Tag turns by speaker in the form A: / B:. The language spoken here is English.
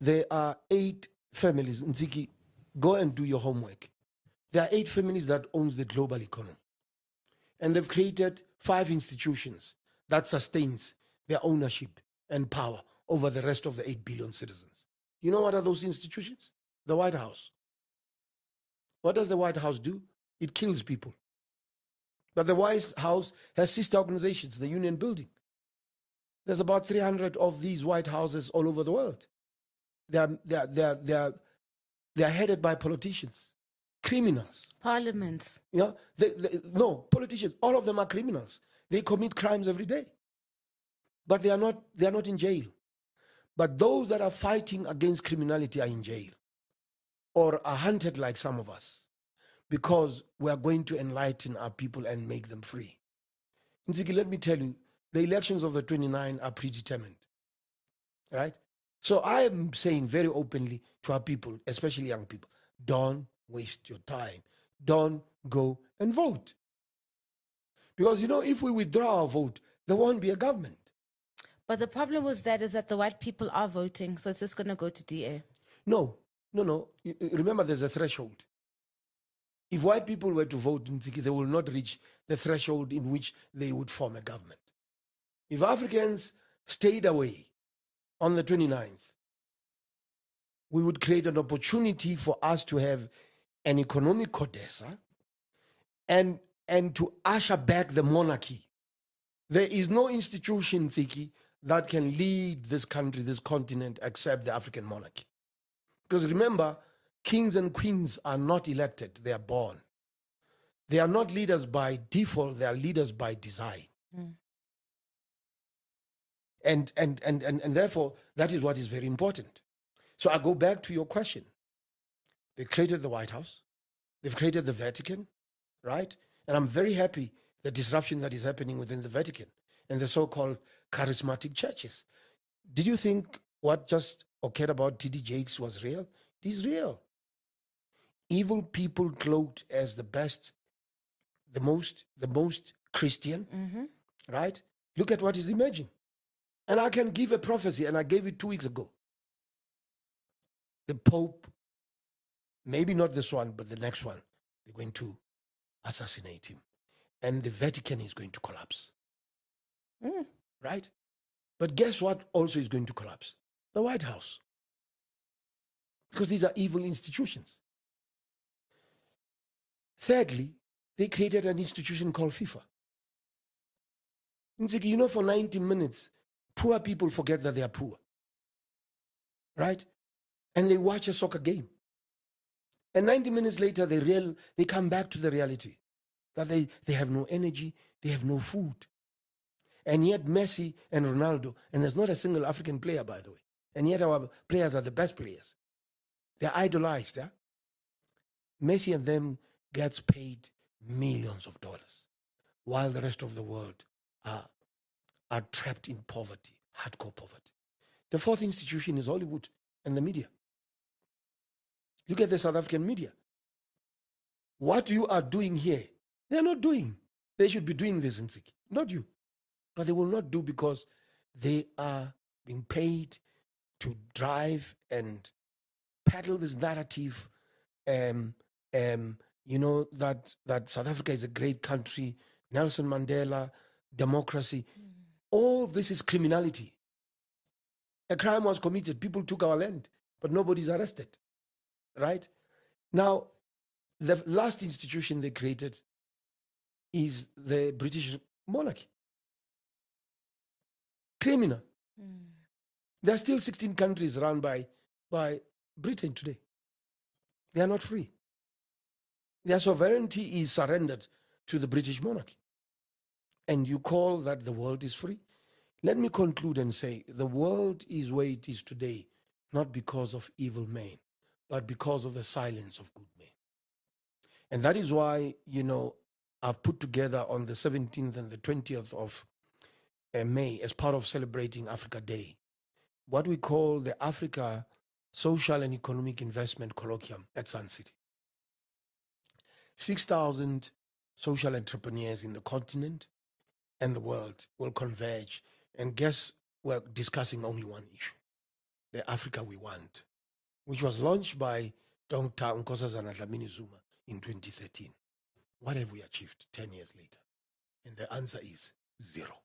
A: there are 8 families. Nziki, go and do your homework. There are 8 families that owns the global economy. And they've created 5 institutions that sustains their ownership and power over the rest of the 8 billion citizens. You know what are those institutions? The White House. What does the White House do? It kills people. But the White House has sister organizations, the Union Building. There's about 300 of these White Houses all over the world. They're headed by politicians, criminals.
B: Parliaments.
A: Yeah, no, politicians. All of them are criminals. They commit crimes every day, but they are not in jail. But those that are fighting against criminality are in jail, or are hunted like some of us, because we are going to enlighten our people and make them free. Nziki, let me tell you, the elections of the 29 are predetermined, right? So I am saying very openly to our people, especially young people, don't waste your time. Don't go and vote. Because, if we withdraw our vote, there won't be a government.
B: But the problem with that is that the white people are voting, so it's just going to go to DA.
A: No. Remember, there's a threshold. If white people were to vote in Nziki, they will not reach the threshold in which they would form a government. If Africans stayed away on the 29th, we would create an opportunity for us to have an economic CODESA and to usher back the monarchy. There is no institution, Nziki, that can lead this country, this continent, except the African monarchy. Because remember, kings and queens are not elected, they are born. They are not leaders by default, they are leaders by design. And therefore, that is what is very important. So I go back to your question. They created the White House. They've created the Vatican, right? And I'm very happy the disruption that is happening within the Vatican and the so-called charismatic churches. Did you think what just occurred about T.D. Jakes was real? It is real. Evil people cloaked as the best, the most Christian, right? Look at what is emerging. And I can give a prophecy, and I gave it 2 weeks ago. The Pope, maybe not this one, but the next one, they're going to assassinate him. And the Vatican is going to collapse. Right? But guess what also is going to collapse? The White House. Because these are evil institutions. Thirdly, they created an institution called FIFA. Nziki, for 90 minutes, poor people forget that they are poor. Right? And they watch a soccer game. And 90 minutes later, they come back to the reality that they have no energy, they have no food. And yet Messi and Ronaldo, and there's not a single African player, by the way, and yet our players are the best players. They're idolized. Yeah? Messi and them gets paid millions of dollars, while the rest of the world are trapped in poverty, hardcore poverty. The fourth institution is Hollywood and the media. Look at the South African media. What you are doing here, they're not doing. They should be doing this in Nziki, not you. But they will not do because they are being paid to drive and peddle this narrative, that South Africa is a great country, Nelson Mandela, democracy. All this is criminality. A crime was committed. People took our land, but nobody's arrested. Right? Now, the last institution they created is the British monarchy. Criminal. There are still 16 countries run by Britain today. They are not free. Their sovereignty is surrendered to the British monarchy. And you call that the world is free? Let me conclude and say the world is where it is today, not because of evil men, but because of the silence of good men. And that is why, I've put together on the 17th and the 20th of May, as part of celebrating Africa Day, what we call the Africa Social and Economic Investment Colloquium at Sun City. 6,000 social entrepreneurs in the continent and the world will converge. And guess we're discussing only one issue. the Africa we want, which was launched by Dr. Nkosazana Dlamini Zuma in 2013. What have we achieved 10 years later? And the answer is zero.